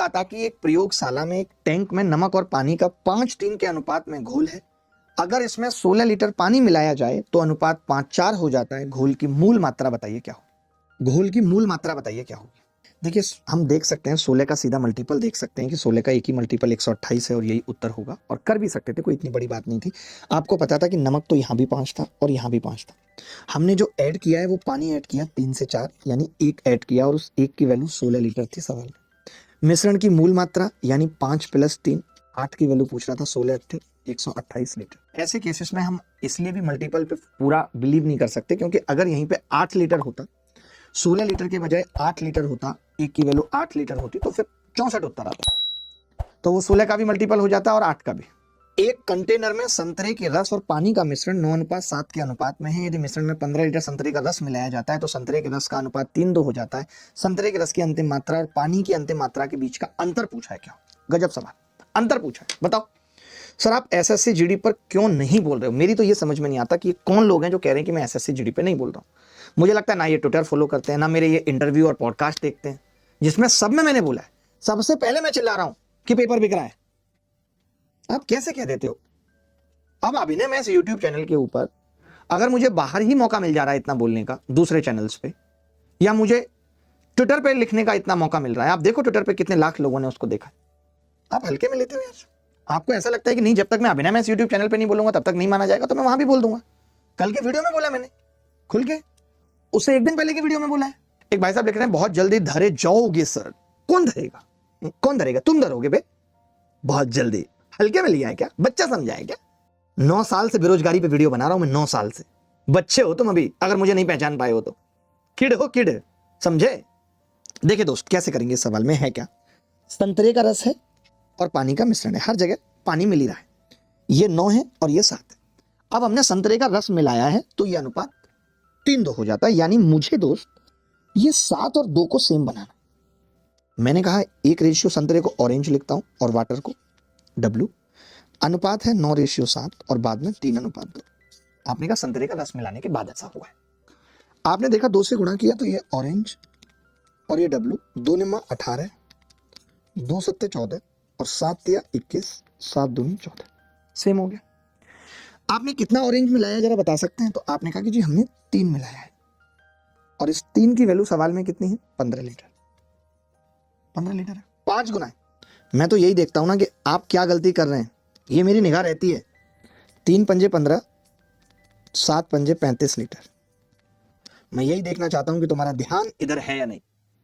कहा था कि एक प्रयोगशाला में एक टैंक में नमक और पानी का 5:3 के अनुपात में घोल है। अगर इसमें 16 लीटर पानी मिलाया जाए तो अनुपात 5:4 हो जाता है। घोल की मूल मात्रा बताइए क्या हो। घोल की मूल मात्रा बताइए क्या होगी। देखिए हम देख सकते हैं 16 का सीधा मल्टीपल देख सकते हैं कि 16 का एक ही मल्टीपल 128 है और यही उत्तर होगा, और कर भी सकते थे, कोई इतनी बड़ी बात नहीं थी। आपको पता था कि नमक तो यहाँ भी 5 था और यहाँ भी 5 था। हमने जो ऐड किया है वो पानी ऐड किया 3 से 4, यानी 1 ऐड किया और उस 1 की वैल्यू 16 लीटर थी सवाल में। मिश्रण की मूल मात्रा यानी 5 + 3, 8 की वैल्यू पूछ रहा था, 16 × 128 लीटर। ऐसे केसेस में हम इसलिए भी मल्टीपल पे पूरा बिलीव नहीं कर सकते, क्योंकि अगर यहीं पे 8 लीटर होता, 16 लीटर के बजाय 8 लीटर होता, 1 की वैल्यू 8 लीटर होती, तो फिर 64 उत्तर आता। तो वो 16 का भी मल्टीपल हो जाता और 8 का भी। एक कंटेनर में संतरे के रस और पानी का मिश्रण 9:7 के अनुपात में है। यदि मिश्रण में 15 लीटर संतरे का रस मिलाया जाता है तो संतरे के रस का अनुपात 3:2 हो जाता है। संतरे के रस की अंतिम मात्रा और पानी की अंतिम मात्रा के बीच का अंतर पूछा है क्या। गजब सवाल, अंतर पूछा है, बताओ। सर आप एसएससी जीडी पर क्यों नहीं बोल रहे हो? मेरी तो ये समझ में नहीं आता कि ये कौन लोग हैं जो कह रहे हैं कि मैं एसएससी जीडी पे नहीं बोल रहा हूँ। मुझे लगता है ना ये ट्विटर फॉलो करते हैं, ना मेरे ये इंटरव्यू और पॉडकास्ट देखते हैं, जिसमें सब में मैंने बोला है, सबसे पहले मैं चिल्ला रहा हूं कि पेपर बिक रहा है। आप कैसे कह देते हो? अब अभिनय मैथ्स यूट्यूब चैनल के ऊपर अगर मुझे बाहर ही मौका मिल जा रहा है इतना बोलने का दूसरे चैनल्स पे, या मुझे ट्विटर पे लिखने का इतना मौका मिल रहा है, आप देखो ट्विटर पे कितने लाख लोगों ने उसको देखा, आप हल्के में लेते हो यार। आपको ऐसा लगता है कि नहीं, जब तक मैं अभिनय मैथ्स यूट्यूब चैनल पे नहीं बोलूंगा तब तक नहीं माना जाएगा, तो मैं वहां भी बोल दूंगा। कल के वीडियो में बोला मैंने खुल के, उससे एक दिन पहले की वीडियो में बोला है। एक भाई साहब लिख रहे हैं बहुत जल्दी धरे जाओगे सर। कौन धरेगा? कौन धरेगा? तुम धरोगे बे, बहुत जल्दी। हल्के में लिया है क्या? बच्चा समझा है क्या? 9 साल से बेरोजगारी पे वीडियो बना रहा हूं मैं, 9 साल से। बच्चे हो तुम अभी, अगर मुझे नहीं पहचान पाए हो तो। किड हो किड, समझे? देखिए दोस्त, कैसे करेंगे इस सवाल में है क्या, संतरे का रस है और पानी का मिश्रण है, हर जगह पानी मिल ही रहा है। ये 9 है और ये 7 है। अब हमने संतरे का रस मिलाया है तो ये अनुपात 3:2 हो जाता है, यानी मुझे दोस्त ये 7 और 2 को सेम बनाना। मैंने कहा 1 रेशियो संतरे को ऑरेंज लिखता हूं और वाटर को W, अनुपात है 9:7 और बाद में 3:2। आपने कहा संतरे का रस मिलाने के बाद ऐसा हुआ है। आपने देखा 2 से गुणा किया तो ये ऑरेंज और ये W, 2 निम्मा 18, 2 सत्ते 14 और 7 तिया 21, 7 दूनी 14, सेम हो गया। आपने कितना ऑरेंज मिलाया जरा बता सकते हैं? तो आपने कहा कि जी हमने 3 मिलाया है, और इस 3 की वैल्यू सवाल में कितनी है? 15 लीटर। 15 लीटर है, 5 गुना है। मैं तो यही देखता हूं ना कि आप क्या गलती कर रहे हैं, ये मेरी निगाह रहती है। 3 पंजे 15, 7 पंजे 35 लीटर। मैं यही देखना चाहता हूं कि तुम्हारा ध्यान इधर है या नहीं।